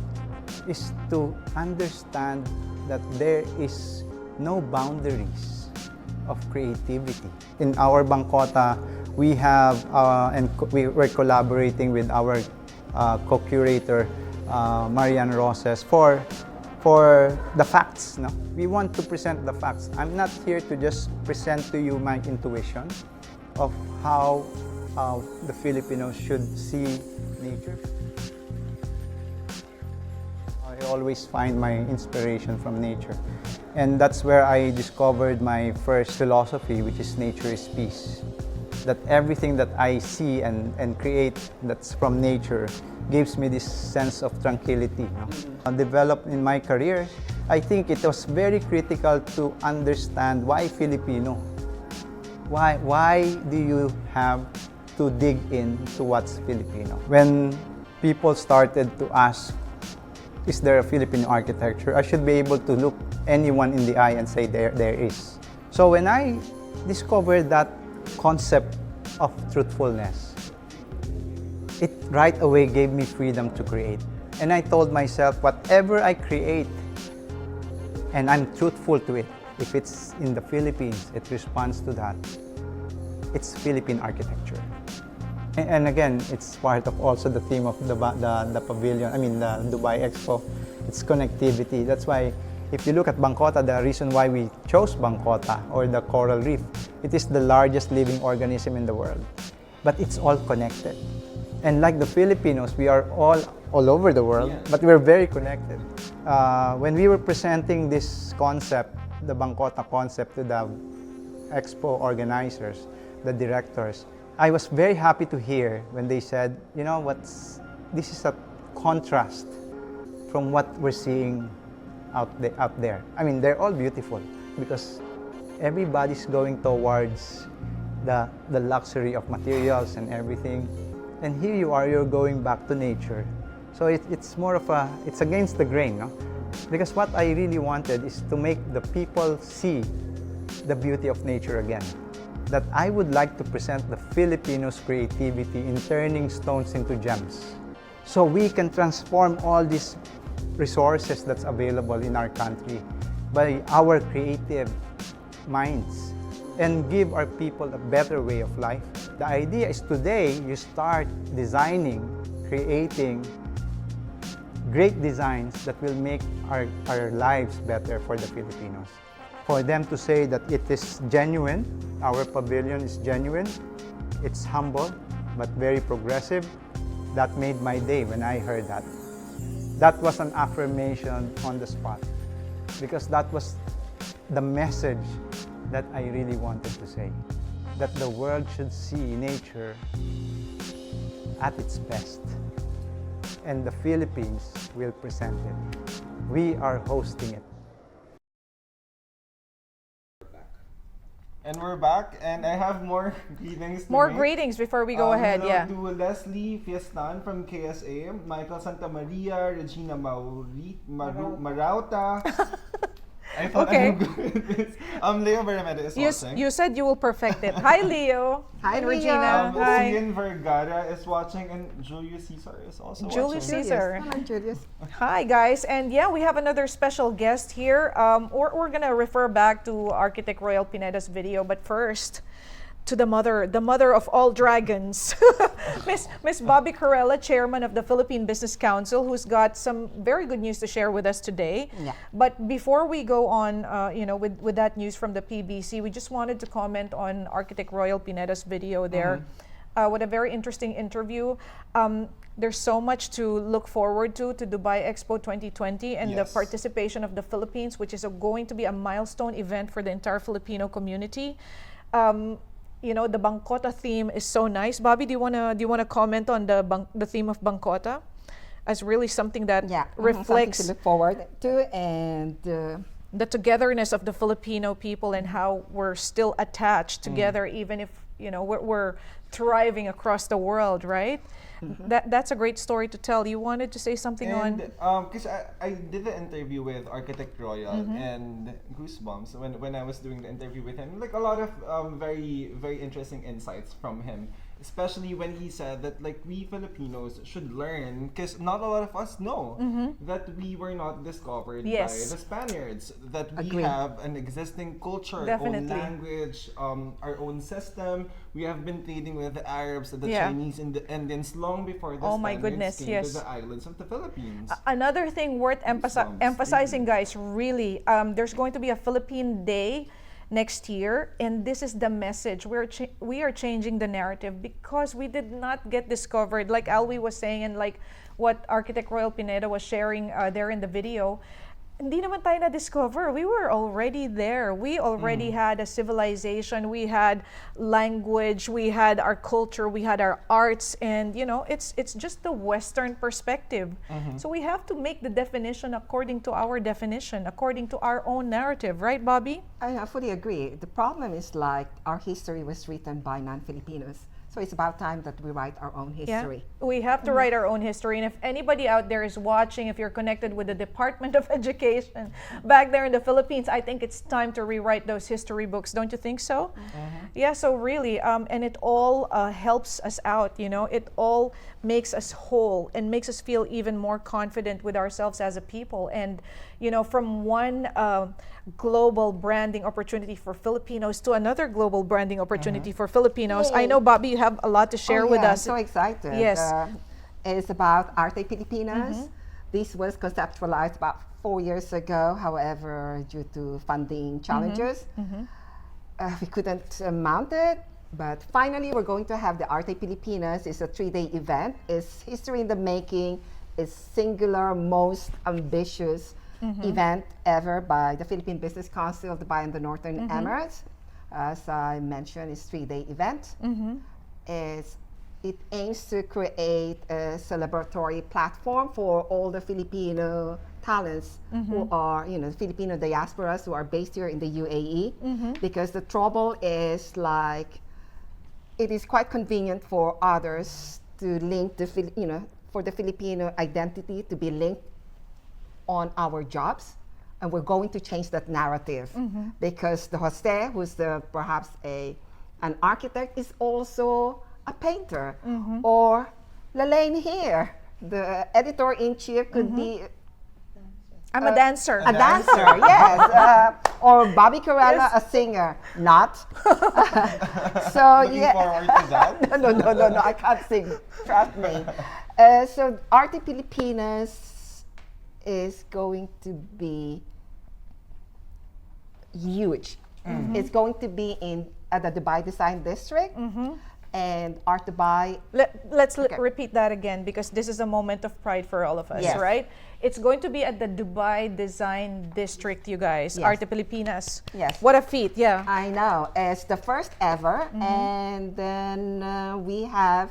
is to understand that there is no boundaries of creativity. In our Bangkota, we have, we're collaborating with our co-curator, Marian Roses, for the facts. We want to present the facts. I'm not here to just present to you my intuition of how the Filipinos should see nature. I always find my inspiration from nature. And that's where I discovered my first philosophy, which is nature is peace. That everything that I see and create that's from nature gives me this sense of tranquility. Developed in my career, I think it was very critical to understand why Filipino. Why do you have to dig into what's Filipino? When people started to ask, is there a Filipino architecture? I should be able to look anyone in the eye and say there is. So when I discovered that concept of truthfulness, it right away gave me freedom to create. And I told myself, whatever I create, and I'm truthful to it, if it's in the Philippines, it responds to that. It's Philippine architecture. And again, it's part of also the theme of the pavilion, the Dubai Expo. It's connectivity. That's why if you look at Bangkota, the reason why we chose Bangkota or the coral reef, it is the largest living organism in the world. But it's all connected. And like the Filipinos, we are all over the world, but we're very connected. When we were presenting this concept, the Bangkota concept, to the Expo organizers, the directors, I was very happy to hear when they said, this is a contrast from what we're seeing out there. They're all beautiful because everybody's going towards the luxury of materials and everything. And here you are, you're going back to nature. So it's more of it's against the grain, no? Because what I really wanted is to make the people see the beauty of nature again. That I would like to present the Filipinos' creativity in turning stones into gems. So we can transform all these resources that's available in our country by our creative minds and give our people a better way of life. The idea is today you start designing, creating great designs that will make our lives better for the Filipinos. For them to say that it is genuine, our pavilion is genuine, it's humble, but very progressive, that made my day when I heard that. That was an affirmation on the spot, because that was the message that I really wanted to say, that the world should see nature at its best, and the Philippines will present it. We are hosting it. And we're back, and I have more greetings. More greetings before we go ahead. Hello to Leslie Fiestan from KSA, Michael Santamaria, Regina Marauta, I thought Okay. I'm good at this. Leo Barameda is watching. You said you will perfect it. Hi, Leo. Hi, and Leo. Regina. Hi. Cian Vergara is watching, and Julius Caesar is also Julius watching. Caesar. Hello, Julius. Hi, guys. And yeah, we have another special guest here. We're going to refer back to Architect Royal Pineda's video. But first, to the mother of all dragons, Miss Bobbie Carella, chairman of the Philippine Business Council, who's got some very good news to share with us today. Yeah. But before we go on, with that news from the PBC, we just wanted to comment on Architect Royal Pineda's video there. What a very interesting interview. There's so much to look forward to Dubai Expo 2020 and the Yes. participation of the Philippines, which is going to be a milestone event for the entire Filipino community. The Bangkota theme is so nice. Bobbie, do you wanna comment on the theme of Bangkota as really something that reflects something to look forward to, and the togetherness of the Filipino people and how we're still attached together, even if we're thriving across the world, right? That's a great story to tell. You wanted to say something on? Because I did the interview with Architect Royal, and goosebumps when I was doing the interview with him. Like a lot of very, very interesting insights from him. Especially when he said that we Filipinos should learn, because not a lot of us know that we were not discovered by the Spaniards, that we Agree. have an existing culture, Definitely. own language, our own system. We have been trading with the Arabs and the Yeah. Chinese and the Indians long before the Oh my Spaniards goodness, came yes. to the islands of the Philippines. Another thing worth Goosebumps, emphasizing, guys, really, there's going to be a Philippine Day next year, and this is the message. We are changing the narrative because we did not get discovered, like Alwee was saying, and like what Architect Royal Pineda was sharing there in the video. Hindi naman tayo na-discover. We were already there. We already had a civilization. We had language. We had our culture. We had our arts. And, it's just the Western perspective. So we have to make the definition according to our definition, according to our own narrative. Right, Bobbie? I fully agree. The problem is our history was written by non-Filipinos. So it's about time that we write our own history. Yeah, we have to write our own history. And if anybody out there is watching, if you're connected with the Department of Education back there in the Philippines, I think it's time to rewrite those history books. Don't you think so? Yeah, so really, and it all helps us out, it all makes us whole and makes us feel even more confident with ourselves as a people. And, from one global branding opportunity for Filipinos to another global branding opportunity for Filipinos. I know, Bobbie, you have a lot to share with us. I'm so excited. Yes. It's about Arte Filipinas. This was conceptualized about 4 years ago. However, due to funding challenges, we couldn't mount it. But finally, we're going to have the Arte Filipinas. It's a 3-day event. It's history in the making. It's singular, most ambitious event ever by the Philippine Business Council of Dubai and the Northern Emirates. As I mentioned, it's a 3-day event. It aims to create a celebratory platform for all the Filipino talents who are, Filipino diasporas who are based here in the UAE. Because the trouble is it is quite convenient for others to link for the Filipino identity to be linked on our jobs, and we're going to change that narrative because the Jose, who's perhaps an architect, is also a painter, or Lalaine here, the editor-in-chief, could be I'm a dancer. a dancer, yes, or Bobbie Carella, a singer, not. So Looking forward to that. no, I can't sing. Trust me. So Arte Filipinas is going to be huge. It's going to be at the Dubai Design District, and Art Dubai. Let's repeat that again, because this is a moment of pride for all of us, Yes. right? It's going to be at the Dubai Design District, you guys. Yes. Arte Filipinas. Yes. What a feat, yeah. I know. It's the first ever, and then we have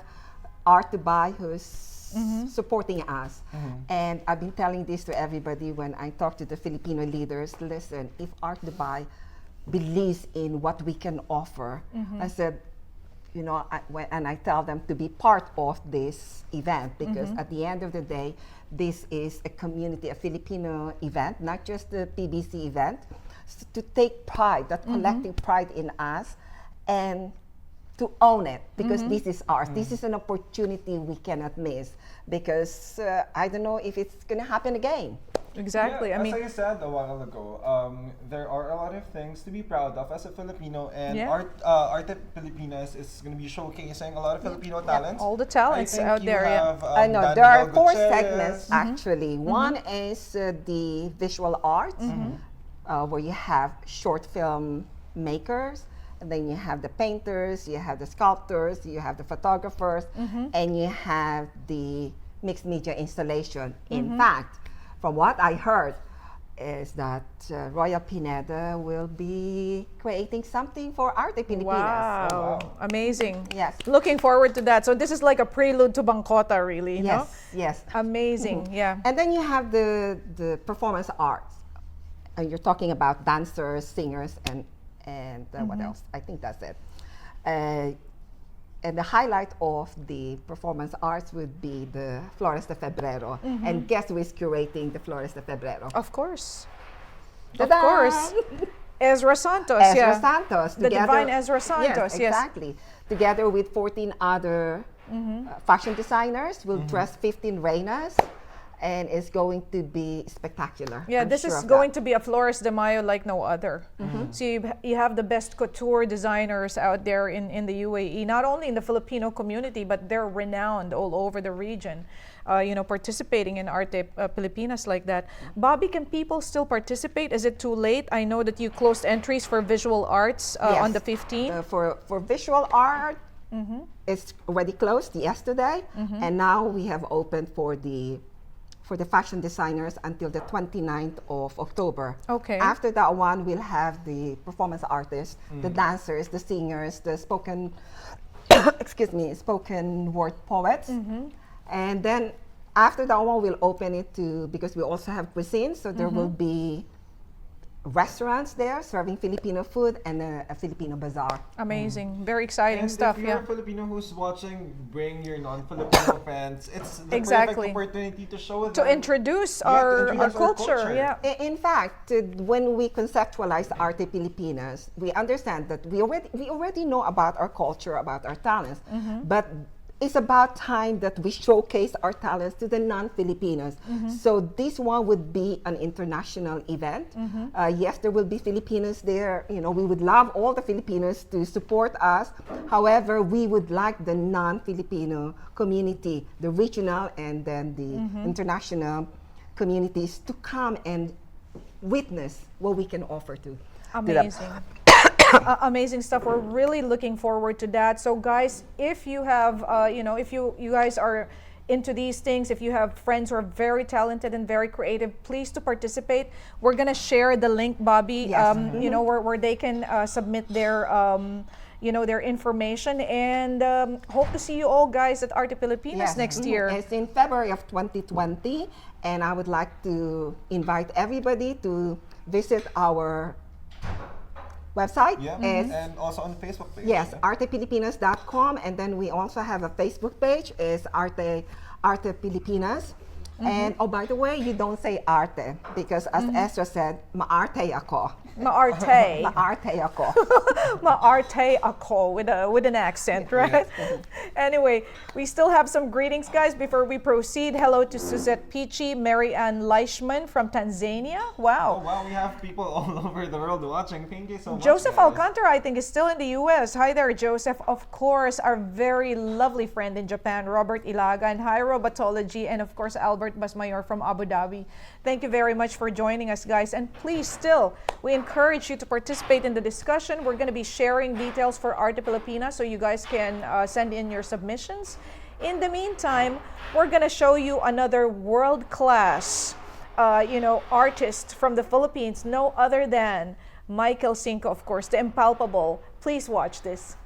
Art Dubai, who's supporting us. And I've been telling this to everybody when I talk to the Filipino leaders. Listen, if Art Dubai believes in what we can offer, I said, and I tell them to be part of this event, because at the end of the day, this is a Filipino event, not just the PBC event, to take pride, that collective pride in us, and to own it, because this is ours. This is an opportunity we cannot miss, because I don't know if it's going to happen again. Exactly. Yeah, I mean, as I said a while ago, there are a lot of things to be proud of as a Filipino, and Arte Pilipinas is going to be showcasing a lot of Filipino talents. all the talents I think out you there. have, I know Band there are Miguel 4 Gutierrez. segments actually. One is the visual arts, where you have short film makers, and then you have the painters, you have the sculptors, you have the photographers, and you have the mixed media installation. In fact, from what I heard, is that Royal Pineda will be creating something for Arte Pilipinas. Wow. Amazing. Yes. Looking forward to that. So this is like a prelude to Bangkota, really. Yes, No? yes. Amazing. Yeah. And then you have the performance arts. And you're talking about dancers, singers, and what else? I think that's it. And the highlight of the performance arts would be the Flores de Febrero. And guess who is curating the Flores de Febrero? Of course. Ta-da! Of course. Ezra Santos. Ezra Santos. The divine Ezra Santos. Yes, exactly. Together with 14 other fashion designers, we'll dress 15 reinas, and it's going to be spectacular. Yeah, I'm this sure is of going that. to be a Flores de Mayo like no other. So you have the best couture designers out there in the UAE, not only in the Filipino community, but they're renowned all over the region, participating in Arte Pilipinas like that. Bobbie, can people still participate? Is it too late? I know that you closed entries for visual arts on the 15th. For visual art, it's already closed yesterday, and now we have opened for the fashion designers until the 29th of October. Okay. After that one, we'll have the performance artists, the dancers, the singers, the spoken word poets. And then after that one, we'll open it to, because we also have cuisine, so there will be restaurants there serving Filipino food, and a Filipino bazaar. Amazing. Very exciting And stuff. if you're Yeah. a Filipino who's watching, bring your non-Filipino friends. It's the Exactly. perfect opportunity to show them. To introduce Yeah, to our introduce our culture. culture. Yeah. In fact, when we conceptualize Arte Pilipinas, we understand that we already know about our culture, about our talents, but it's about time that we showcase our talents to the non-Filipinos. So this one would be an international event. Yes, there will be Filipinos there. We would love all the Filipinos to support us. However, we would like the non-Filipino community, the regional and then the international communities, to come and witness what we can offer to them. Amazing. Amazing stuff. We're really looking forward to that. So guys, if you have, if you guys are into these things, if you have friends who are very talented and very creative, please to participate. We're gonna share the link, Bobbie, Yes. where they can submit their, their information, and hope to see you all guys at Arte Pilipinas next year. It's in February of 2020, and I would like to invite everybody to visit our website. Yeah, Is and also on Facebook page. yes, artepilipinas.com, and then we also have a Facebook page, is Arte Pilipinas. And oh, by the way, you don't say arte, because as Esther said, maarte ako. Maarte. Maarte ako. Maarte ako with an accent, right? Anyway, we still have some greetings, guys, before we proceed. Hello to Suzette Pichi, Marian Leishman from Tanzania. Wow. Oh wow, we have people all over the world watching. Thank you so much. Joseph guys. Alcantara, I think, is still in the US. Hi there, Joseph. Of course, our very lovely friend in Japan, Robert Ilaga, and hi, Robatology, and of course, Albert Basmayor from Abu Dhabi. Thank you very much for joining us, guys. And please, still, we encourage you to participate in the discussion. We're going to be sharing details for Arte Pilipinas, so you guys can send in your submissions. In the meantime, we're going to show you another world-class, artist from the Philippines, no other than Michael Cinco, of course, the impalpable. Please watch this.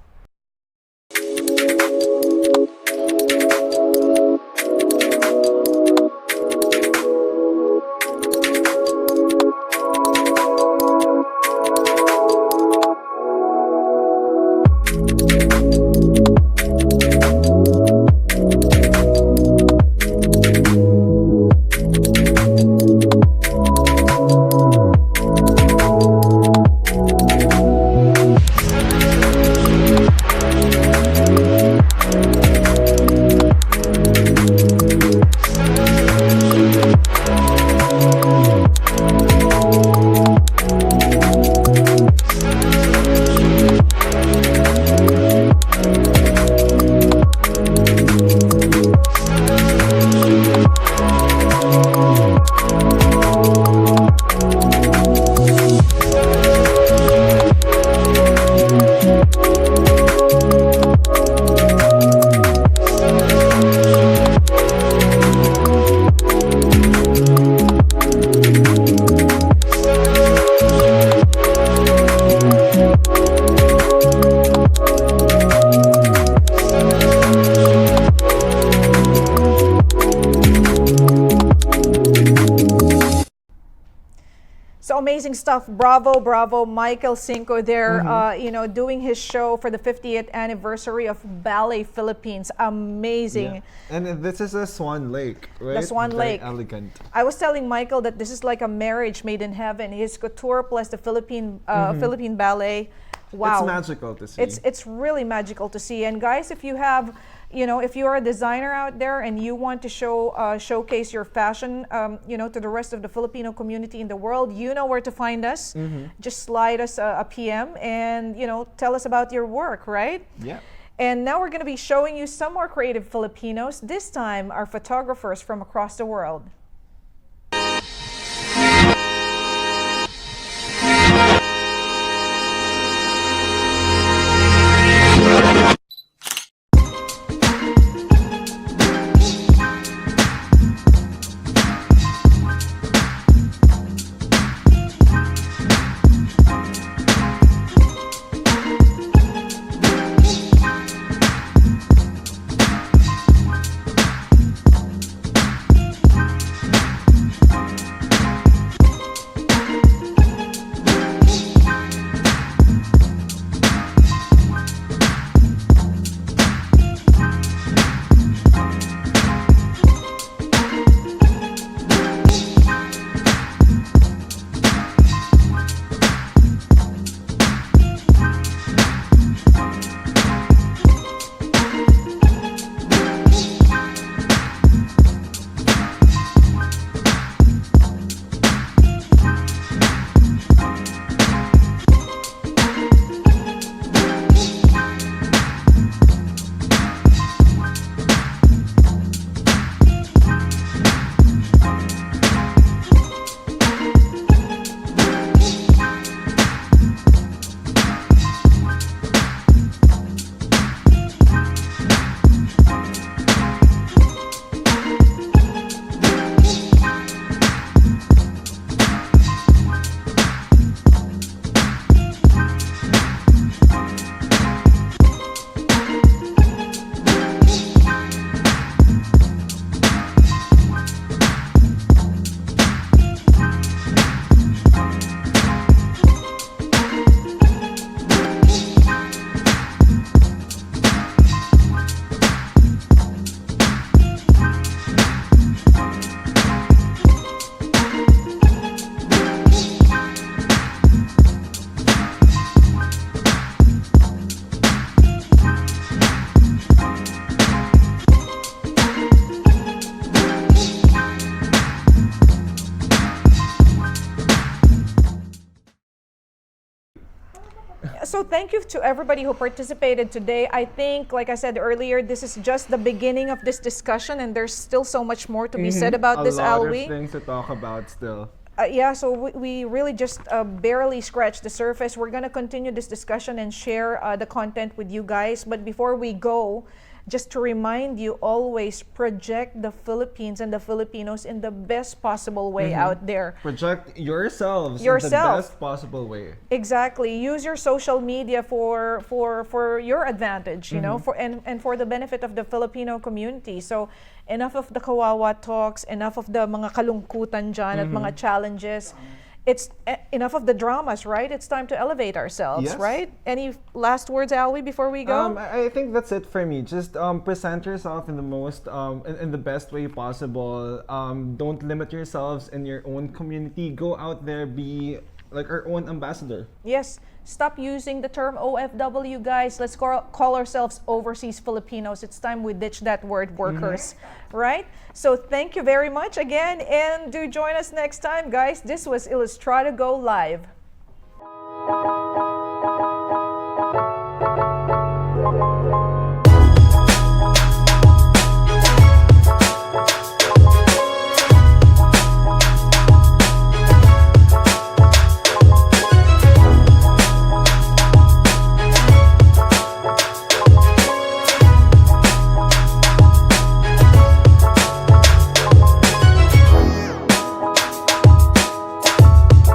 amazing stuff. Bravo, bravo, Michael Cinco there, you know, doing his show for the 50th anniversary of Ballet Philippines. Amazing. Yeah. And this is a Swan Lake, right? The Swan Very Lake. elegant. I was telling Michael that this is like a marriage made in heaven. His couture plus the Philippine ballet. Wow. It's magical to see. It's really magical to see. And guys, if you have, you know, if you're a designer out there and you want to showcase your fashion, you know, to the rest of the Filipino community in the world, you know where to find us. Just slide us a PM and, you know, tell us about your work, right? Yeah. And now we're going to be showing you some more creative Filipinos. This time, our photographers from across the world. So thank you to everybody who participated today. I think, like I said earlier, this is just the beginning of this discussion, and there's still so much more to be said about this, Alwee. A lot of things to talk about still. Yeah, so we really just barely scratched the surface. We're going to continue this discussion and share the content with you guys. But before we go, just to remind you, always project the Philippines and the Filipinos in the best possible way out there. Project yourselves in the best possible way. Exactly. Use your social media for your advantage, you know, and for the benefit of the Filipino community. So enough of the kawawa talks, enough of the mga kalungkutan dyan at mga challenges. It's enough of the dramas, right? It's time to elevate ourselves, right? Any last words, Alwee, before we go? I think that's it for me. Just present yourself in the most, in the best way possible. Don't limit yourselves in your own community. Go out there, be like our own ambassador. Yes. Stop using the term OFW, guys. Let's call ourselves overseas Filipinos. It's time we ditch that word, workers, right? So thank you very much again, and do join us next time, guys. This was Illustrado GO Live.